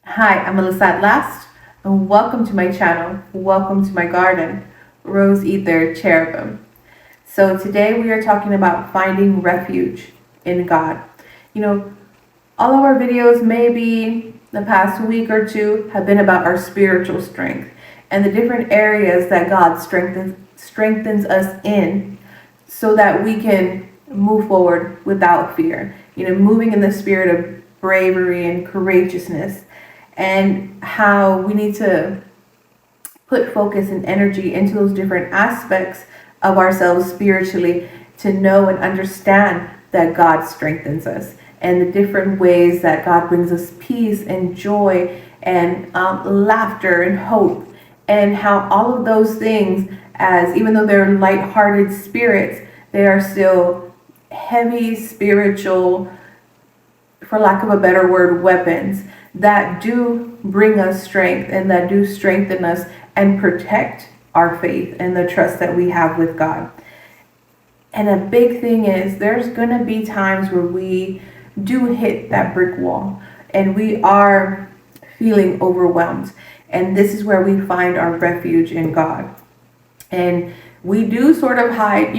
Hi, I'm Melissa at last, and welcome to my channel. Welcome to my garden, Rose Ether Cherubim. So today we are talking about finding refuge in God. You know, all of our videos, maybe the past week or two, have been about our spiritual strength and the different areas that God strengthens us in so that we can move forward without fear. Moving in the spirit of bravery and courageousness, and how we need to put focus and energy into those different aspects of ourselves spiritually to know and understand that God strengthens us, and the different ways that God brings us peace and joy and laughter and hope, and how all of those things, as even though they're light-hearted spirits, they are still heavy spiritual, for lack of a better word, weapons that do bring us strength and that do strengthen us and protect our faith and the trust that we have with God. And a big thing is there's going to be times where we do hit that brick wall and we are feeling overwhelmed. And this is where we find our refuge in God. And we do sort of hide,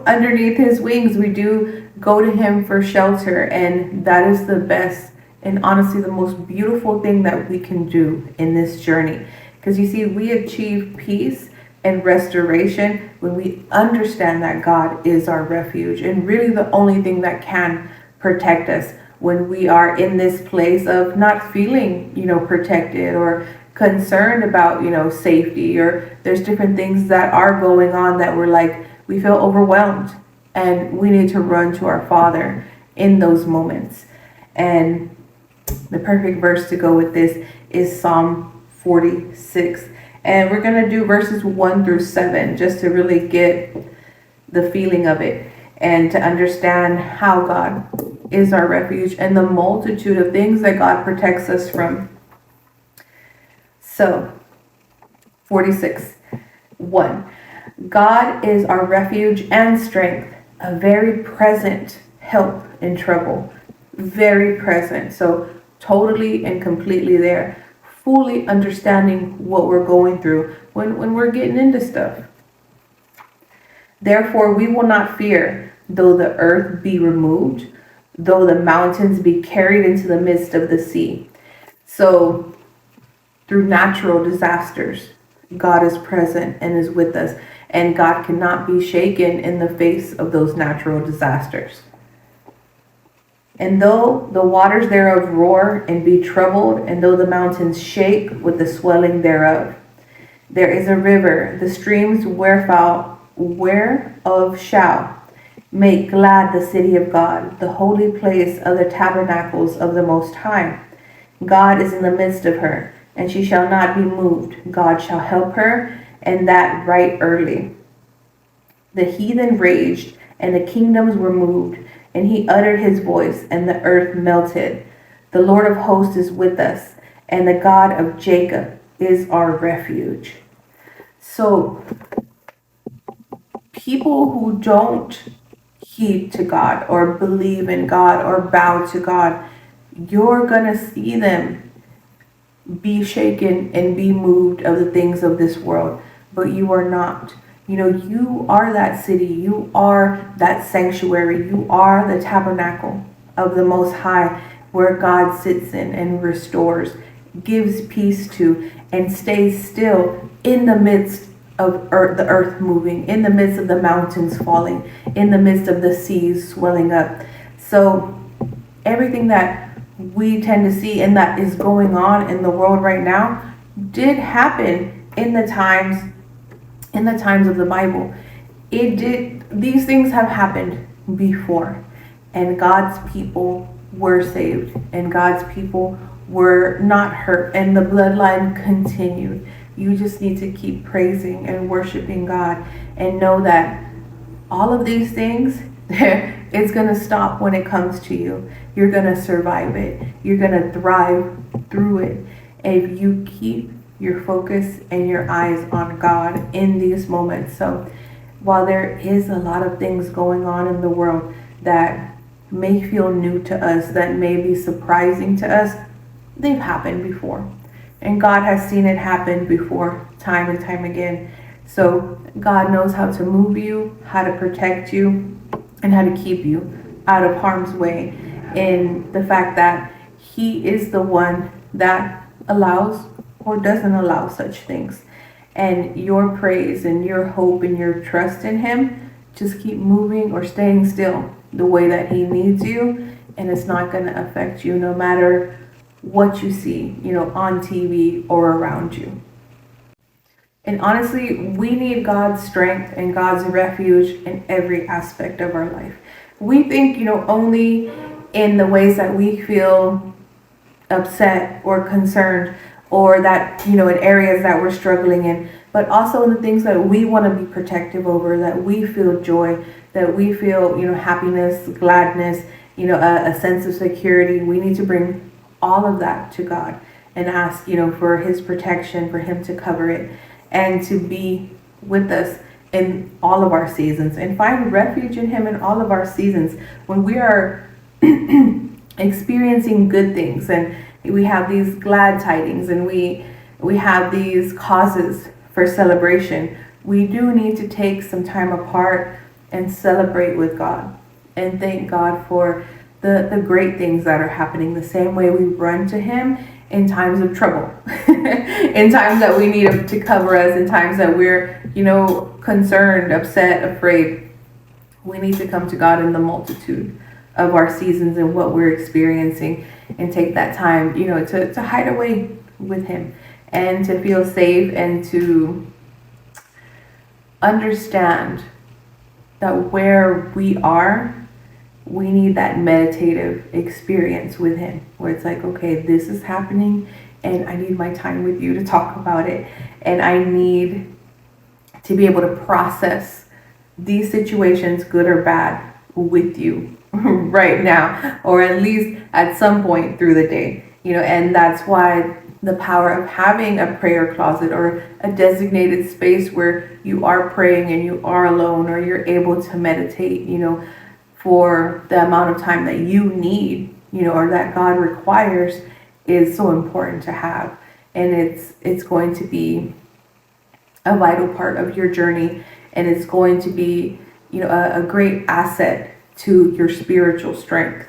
underneath his wings. We do go to him for shelter. And that is the best and honestly the most beautiful thing that we can do in this journey. Because you see, we achieve peace and restoration when we understand that God is our refuge and really the only thing that can protect us when we are in this place of not feeling, protected or concerned about, safety, or there's different things that are going on that we feel overwhelmed, and we need to run to our Father in those moments. And the perfect verse to go with this is Psalm 46. And we're going to do verses 1 through 7 just to really get the feeling of it and to understand how God is our refuge and the multitude of things that God protects us from. So, 46, 1. God is our refuge and strength, a very present help in trouble. Very present. So, totally and completely there. Fully understanding what we're going through when we're getting into stuff. Therefore, we will not fear, though the earth be removed, though the mountains be carried into the midst of the sea. So, through natural disasters, God is present and is with us, and God cannot be shaken in the face of those natural disasters. And though the waters thereof roar and be troubled, and though the mountains shake with the swelling thereof, there is a river, the streams whereof shall make glad the city of God, the holy place of the tabernacles of the Most High. God is in the midst of her, and she shall not be moved. God shall help her, and that right early. The heathen raged, and the kingdoms were moved, and he uttered his voice, and the earth melted. The Lord of hosts is with us, and the God of Jacob is our refuge. So, people who don't heed to God or believe in God or bow to God, you're going to see them be shaken and be moved of the things of this world, but you are not. You are that city, you are that sanctuary, you are the tabernacle of the Most High, where God sits in and restores, gives peace to, and stays still in the midst of the earth moving, in the midst of the mountains falling, in the midst of the seas swelling up. So everything that we tend to see and that is going on in the world right now did happen in the times of the Bible. These things have happened before, and God's people were saved, and God's people were not hurt, and the bloodline continued. You just need to keep praising and worshiping God and know that all of these things, it's going to stop when it comes to you. You're going to survive it. You're going to thrive through it if you keep your focus and your eyes on God in these moments. So while there is a lot of things going on in the world that may feel new to us, that may be surprising to us, they've happened before. And God has seen it happen before, time and time again. So God knows how to move you, how to protect you, and how to keep you out of harm's way. In the fact that He is the one that allows or doesn't allow such things. And your praise and your hope and your trust in Him, just keep moving or staying still the way that He needs you. And it's not going to affect you no matter what you see, on TV or around you. And honestly, we need God's strength and God's refuge in every aspect of our life. We think, only in the ways that we feel upset or concerned, or that, in areas that we're struggling in, but also in the things that we want to be protective over, that we feel joy, that we feel, happiness, gladness, a sense of security. We need to bring all of that to God and ask, for His protection, for Him to cover it and to be with us in all of our seasons, and find refuge in Him in all of our seasons. When we are experiencing good things and we have these glad tidings and we have these causes for celebration, we do need to take some time apart and celebrate with God and thank God for the great things that are happening, the same way we run to Him in times of trouble, in times that we need Him to cover us, in times that we're, concerned, upset, afraid. We need to come to God in the multitude of our seasons and what we're experiencing, and take that time, to hide away with Him and to feel safe and to understand that where we are, we need that meditative experience with Him, where it's like, okay, this is happening and I need my time with you to talk about it. And I need to be able to process these situations, good or bad, with you right now, or at least at some point through the day, and that's why the power of having a prayer closet or a designated space where you are praying and you are alone, or you're able to meditate, for the amount of time that you need, or that God requires, is so important to have. And it's going to be a vital part of your journey, and it's going to be, a great asset to your spiritual strength.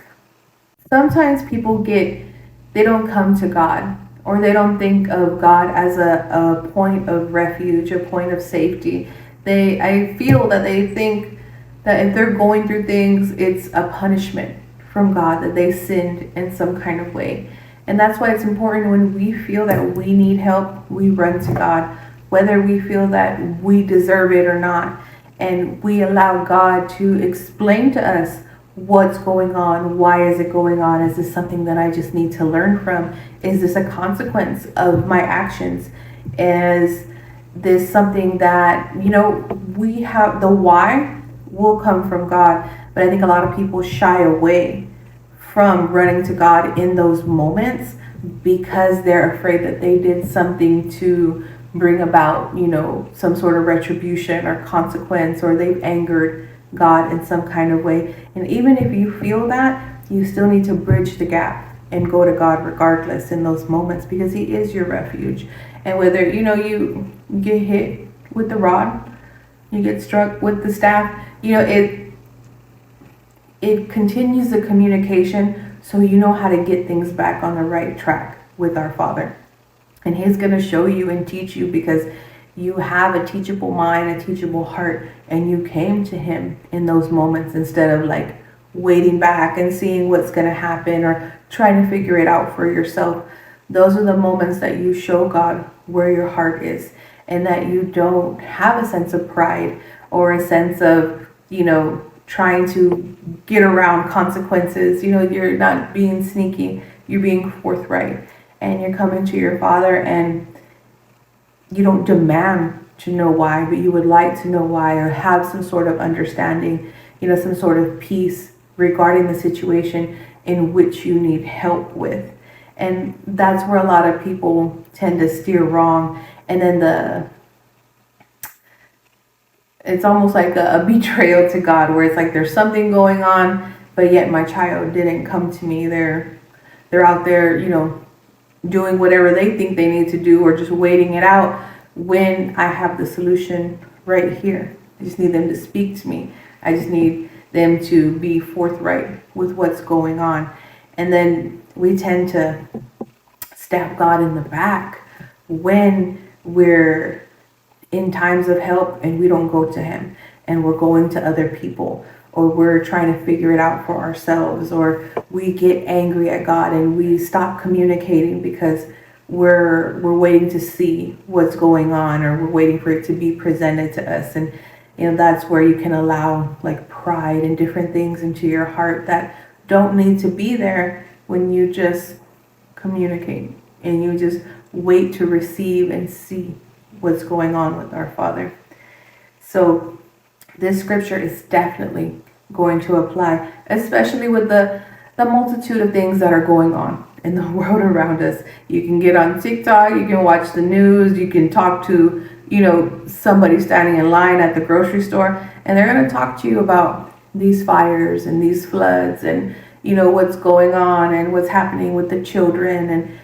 Sometimes people they don't come to God, or they don't think of God as a point of refuge, a point of safety. I feel that they think that if they're going through things, it's a punishment from God, that they sinned in some kind of way. And that's why it's important, when we feel that we need help, we run to God, whether we feel that we deserve it or not. And we allow God to explain to us what's going on. Why is it going on? Is this something that I just need to learn from? Is this a consequence of my actions? Is this something that, we have, the why will come from God. But I think a lot of people shy away from running to God in those moments because they're afraid that they did something to bring about, some sort of retribution or consequence, or they've angered God in some kind of way. And even if you feel that, you still need to bridge the gap and go to God regardless in those moments, because He is your refuge. And whether, you get hit with the rod, you get struck with the staff, it continues the communication, so you know how to get things back on the right track with our Father. And He's going to show you and teach you, because you have a teachable mind, a teachable heart, and you came to Him in those moments instead of like waiting back and seeing what's going to happen or trying to figure it out for yourself. Those are the moments that you show God where your heart is, and that you don't have a sense of pride or a sense of, trying to get around consequences. You're not being sneaky, you're being forthright, and you're coming to your Father, and you don't demand to know why, but you would like to know why, or have some sort of understanding, some sort of peace regarding the situation in which you need help with. And that's where a lot of people tend to steer wrong. And then it's almost like a betrayal to God, where it's like there's something going on, but yet my child didn't come to me. They're out there, doing whatever they think they need to do, or just waiting it out, when I have the solution right here. I just need them to speak to me. I just need them to be forthright with what's going on. And then we tend to stab God in the back when we're in times of help and we don't go to him, and we're going to other people, or we're trying to figure it out for ourselves, or we get angry at God and we stop communicating because we're waiting to see what's going on, or we're waiting for it to be presented to us. And that's where you can allow like pride and different things into your heart that don't need to be there, when you just communicate and you just wait to receive and see what's going on with our Father. So this scripture is definitely going to apply, especially with the multitude of things that are going on in the world around us. You can get on TikTok, you can watch the news, you can talk to, somebody standing in line at the grocery store, and they're going to talk to you about these fires and these floods and, what's going on and what's happening with the children. And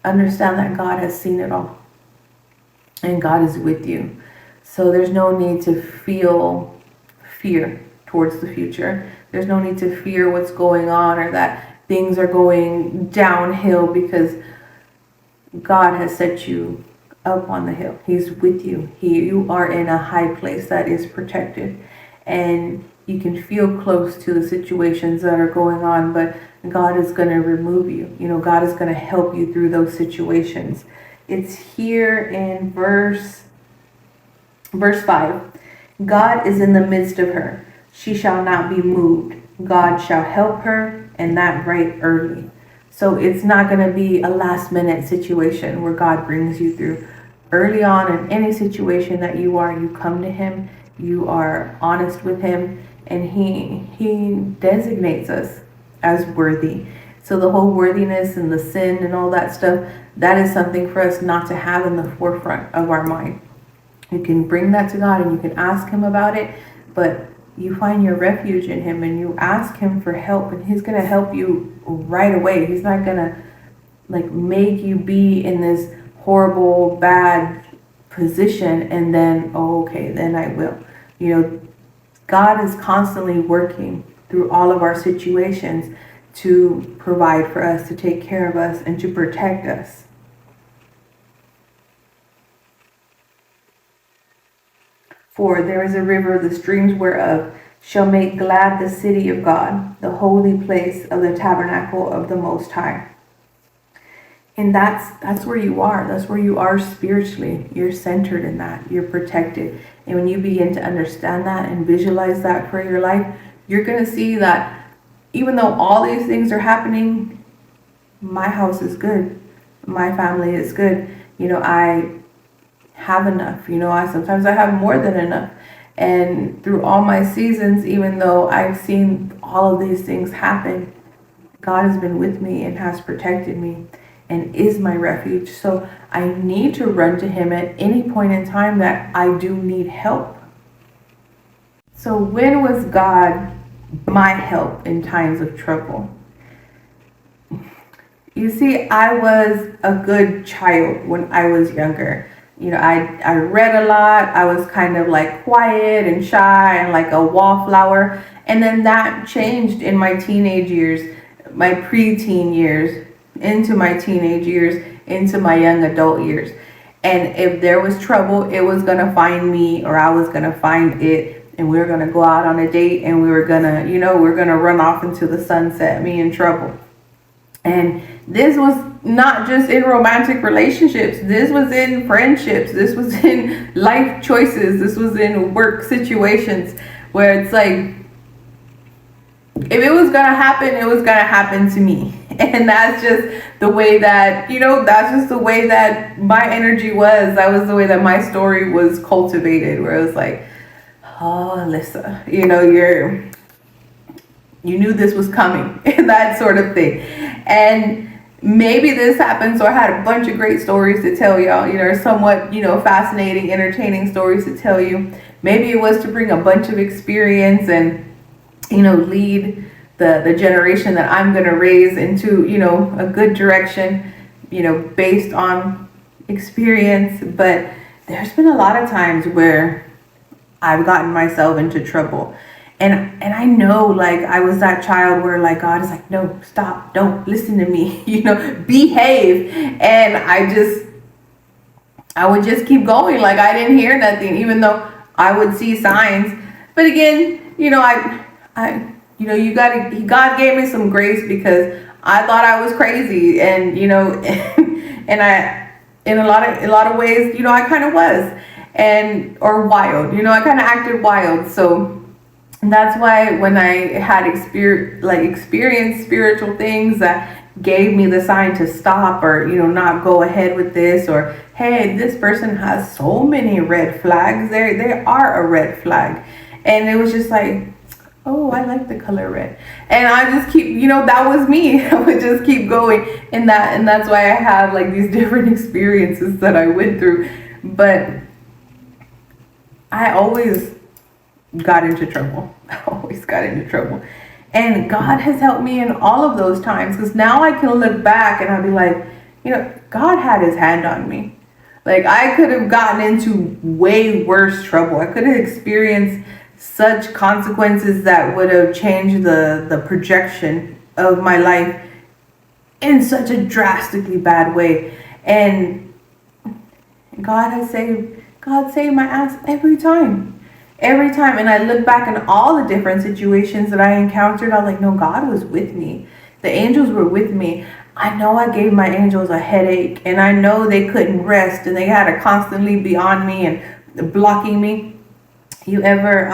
understand that God has seen it all, and God is with you. So there's no need to feel fear towards the future. There's no need to fear what's going on, or that things are going downhill, because God has set you up on the hill. He's with you. You are in a high place that is protected, and you can feel close to the situations that are going on, but God is going to remove you. God is going to help you through those situations. It's here in verse 5. God is in the midst of her. She shall not be moved. God shall help her, and that right early. So it's not going to be a last minute situation where God brings you through. Early on in any situation that you come to him, you are honest with him, and he designates us as worthy. So the whole worthiness and the sin and all that stuff, that is something for us not to have in the forefront of our mind. You can bring that to God and you can ask him about it, but you find your refuge in him and you ask him for help, and he's going to help you right away. He's not going to make you be in this horrible, bad position and then, okay, then I will. God is constantly working through all of our situations to provide for us, to take care of us, and to protect us. For there is a river, the streams whereof shall make glad the city of God, the holy place of the tabernacle of the Most High. And that's where you are. That's where you are spiritually. You're centered in that. You're protected. And when you begin to understand that and visualize that for your life, you're going to see that even though all these things are happening, my house is good. My family is good. I have enough. Sometimes I have more than enough. And through all my seasons, even though I've seen all of these things happen, God has been with me and has protected me and is my refuge. So I need to run to him at any point in time that I do need help. So when was God my help in times of trouble? You see, I was a good child when I was younger. I read a lot. I was kind of quiet and shy and like a wallflower. And then that changed in my teenage years, my preteen years, into my teenage years, into my young adult years. And if there was trouble, it was going to find me, or I was going to find it, and we were going to go out on a date, and we were going to, we're going to run off into the sunset, me in trouble. And this was not just in romantic relationships. This was in friendships. This was in life choices. This was in work situations where it's if it was going to happen, it was going to happen to me. And that's just the way that, that's just the way that my energy was. That was the way that my story was cultivated, where it was oh, Alyssa, you knew this was coming, that sort of thing. And maybe this happened, so I had a bunch of great stories to tell y'all, somewhat, fascinating, entertaining stories to tell you. Maybe it was to bring a bunch of experience and, lead the generation that I'm going to raise into, a good direction. based on experience, but there's been a lot of times where I've gotten myself into trouble. And I know, like, I was that child where, like, God is like, no, stop, don't listen to me, behave. And I would just keep going. Like, I didn't hear nothing, even though I would see signs. But again, God gave me some grace because I thought I was crazy. And, and in a lot of ways, I kind of was, or wild, I kind of acted wild. So that's why when I had experienced spiritual things that gave me the sign to stop, or not go ahead with this, or hey, this person has so many red flags, they are a red flag. And it was just like, oh, I like the color red. And I just keep, that was me. I would just keep going in that. And that's why I have like these different experiences that I went through. But I always got into trouble. I always got into trouble. And God has helped me in all of those times, because now I can look back and I'll be like, God had his hand on me. Like, I could have gotten into way worse trouble. I could have experienced such consequences that would have changed the projection of my life in such a drastically bad way. And God saved my ass every time. Every time. And I look back on all the different situations that I encountered. I was like, no, God was with me. The angels were with me. I know I gave my angels a headache, and I know they couldn't rest, and they had to constantly be on me and blocking me. You ever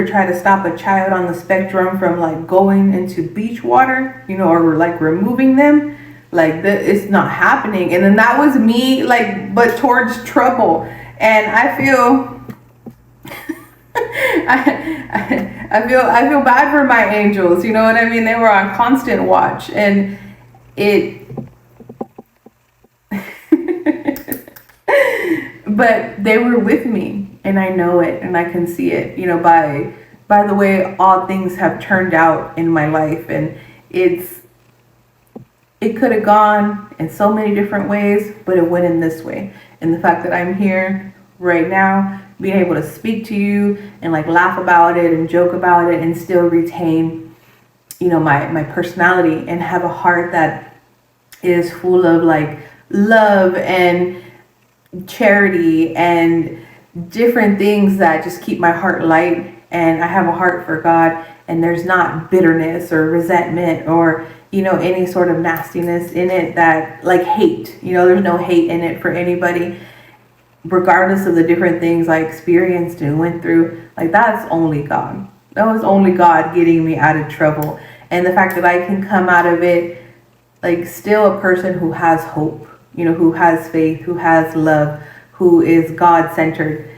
try to stop a child on the spectrum from like going into beach water, or like removing them? Like, it's not happening. And then that was me, like, but towards trouble. And I feel I feel bad for my angels, you know what I mean? They were on constant watch, and but they were with me, and I know it, and I can see it, by the way all things have turned out in my life. And it could have gone in so many different ways, but it went in this way. And the fact that I'm here right now, being able to speak to you and like laugh about it and joke about it and still retain, my personality, and have a heart that is full of like love and charity and different things that just keep my heart light. And I have a heart for God, and there's not bitterness or resentment or any sort of nastiness in it, that like hate, there's no hate in it for anybody, regardless of the different things I experienced and went through. Like, that's only God. That was only God getting me out of trouble. And the fact that I can come out of it like still a person who has hope, who has faith, who has love, who is God-centered.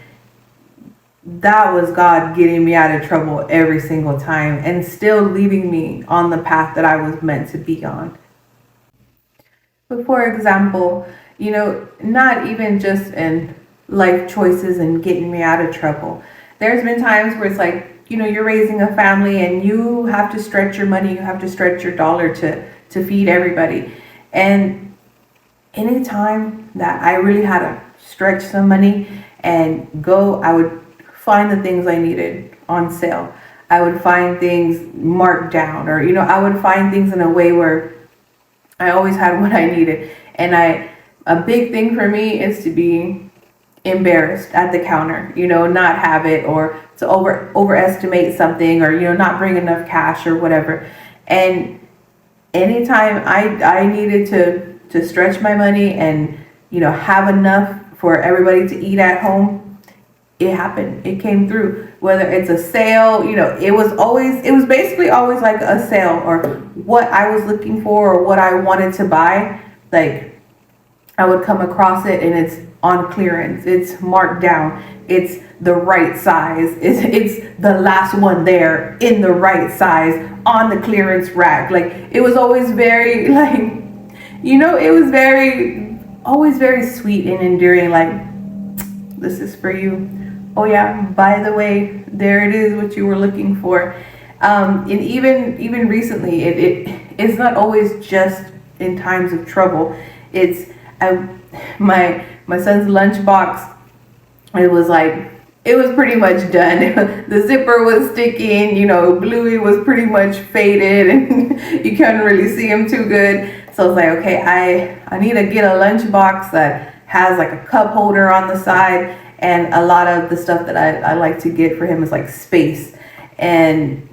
That was God getting me out of trouble every single time, and still leaving me on the path that I was meant to be on. But for example, not even just in life choices and getting me out of trouble. There's been times where it's like, you're raising a family and you have to stretch your money, you have to stretch your dollar to feed everybody. And anytime that I really had to stretch some money and go, I would find the things I needed on sale. I would find things marked down, or, I would find things in a way where I always had what I needed. And a big thing for me is to be embarrassed at the counter, not have it, or to overestimate something, or, not bring enough cash or whatever. And anytime I needed to stretch my money and, have enough for everybody to eat at home, it happened. It came through. Whether it's a sale, it was basically always like a sale, or what I was looking for or what I wanted to buy. Like, I would come across it and it's on clearance. It's marked down. It's the right size. It's the last one there in the right size on the clearance rack. Like, it was always very like, it was always very sweet and endearing. Like, this is for you. Oh yeah, by the way, there it is, what you were looking for. And even recently, it's not always just in times of trouble. It's my son's lunchbox. It was pretty much done. The zipper was sticking, Bluey was pretty much faded, and you couldn't really see him too good. So I was like, okay, I need to get a lunchbox that has like a cup holder on the side, and a lot of the stuff that I like to get for him is like space. And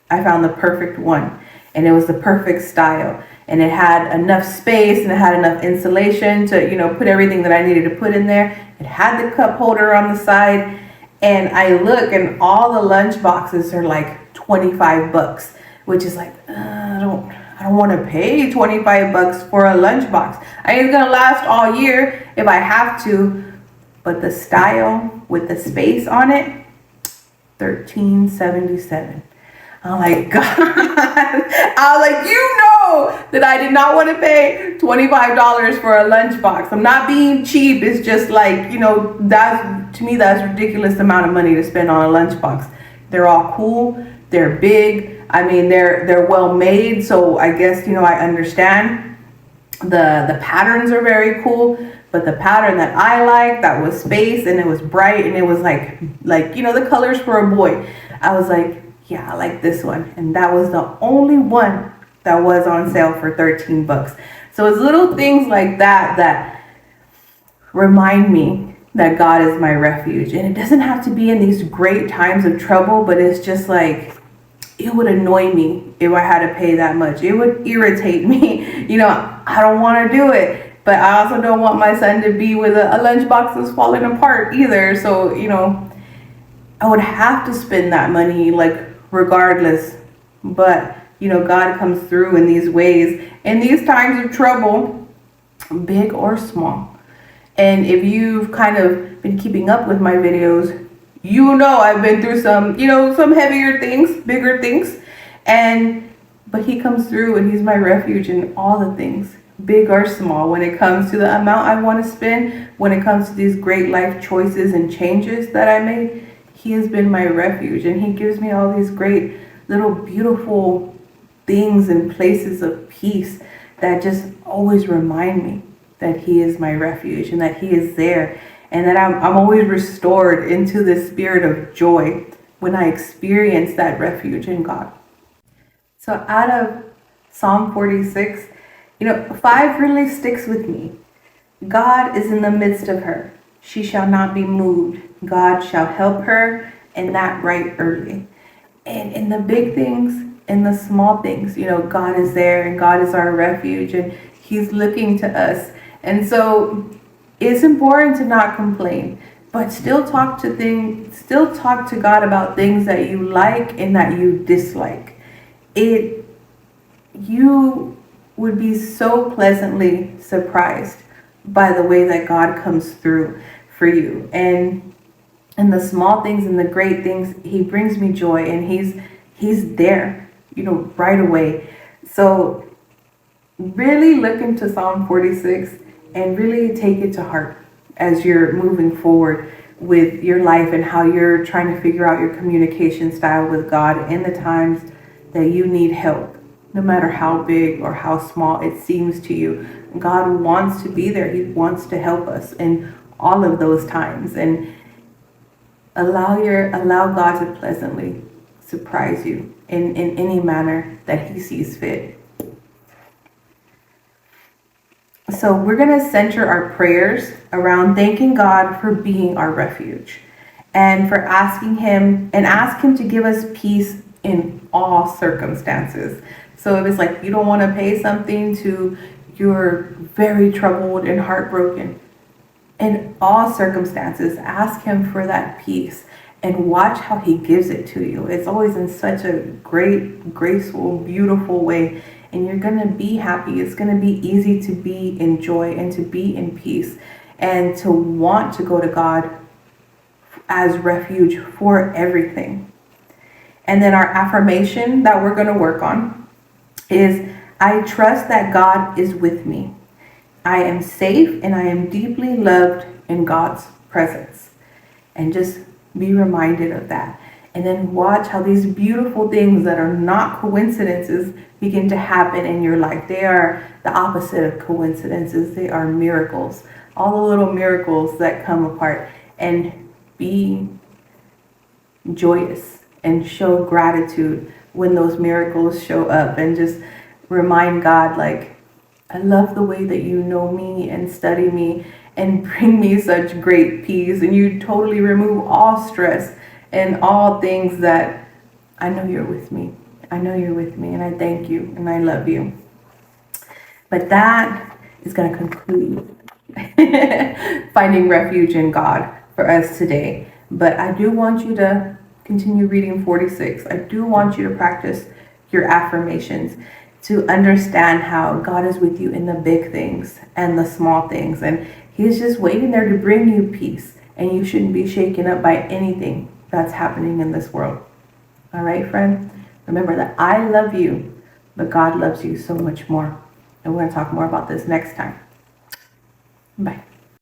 I found the perfect one, and it was the perfect style, and it had enough space and it had enough insulation to put everything that I needed to put in there. It had the cup holder on the side, and I look, and all the lunch boxes are like $25, which is like I don't want to pay $25 for a lunch box. It's gonna last all year if I have to, but the style with the space on it, $13.77. I'm like, God, I was like, that I did not want to pay $25 for a lunchbox. I'm not being cheap. It's just like, to me, that's a ridiculous amount of money to spend on a lunchbox. They're all cool. They're big. They're well made. So I guess, I understand the patterns are very cool, but the pattern that I liked, that was space, and it was bright, and it was like, the colors for a boy. I was like, yeah, I like this one. And that was the only one that was on sale for $13. So it's little things like that remind me that God is my refuge. And it doesn't have to be in these great times of trouble, but it's just like, it would annoy me if I had to pay that much. It would irritate me. I don't want to do it, but I also don't want my son to be with a lunchbox that's falling apart either. So, I would have to spend that money, regardless. But God comes through in these ways, in these times of trouble, big or small. And if you've kind of been keeping up with my videos, I've been through some some heavier things, bigger things, but he comes through, and he's my refuge in all the things, big or small. When it comes to the amount I want to spend, when it comes to these great life choices and changes that I made, he has been my refuge, and he gives me all these great little beautiful things and places of peace that just always remind me that he is my refuge, and that he is there, and that I'm always restored into this spirit of joy when I experience that refuge in God. So out of Psalm 46, 5 really sticks with me. God is in the midst of her. She shall not be moved. God shall help her, and that right early. And in the big things, in the small things, God is there, and God is our refuge, and he's looking to us. And so it's important to not complain, but still talk to God about things that you like and that you dislike. You would be so pleasantly surprised by the way that God comes through for you. And the small things and the great things, he brings me joy, and he's there, right away. So really look into Psalm 46 and really take it to heart as you're moving forward with your life, and how you're trying to figure out your communication style with God in the times that you need help. No matter how big or how small it seems to you, God wants to be there. He wants to help us in all of those times. And allow God to pleasantly surprise you in any manner that he sees fit. So we're going to center our prayers around thanking God for being our refuge, and for ask him to give us peace in all circumstances. So if it's like you don't want to pay something, to you're very troubled and heartbroken, in all circumstances, ask him for that peace, and watch how he gives it to you. It's always in such a great, graceful, beautiful way. And you're going to be happy. It's going to be easy to be in joy and to be in peace, and to want to go to God as refuge for everything. And then our affirmation that we're going to work on is, I trust that God is with me. I am safe, and I am deeply loved in God's presence. And just be reminded of that. And then watch how these beautiful things that are not coincidences begin to happen in your life. They are the opposite of coincidences. They are miracles. All the little miracles that come apart. And be joyous and show gratitude when those miracles show up, and just remind God, like, I love the way that you know me and study me and bring me such great peace, and you totally remove all stress and all things that I know you're with me. I know you're with me, and I thank you and I love you. But that is going to conclude finding refuge in God for us today. But I do want you to continue reading 46. I do want you to practice your affirmations, to understand how God is with you in the big things and the small things. And He's just waiting there to bring you peace. And you shouldn't be shaken up by anything that's happening in this world. All right, friend? Remember that I love you, but God loves you so much more. And we're going to talk more about this next time. Bye.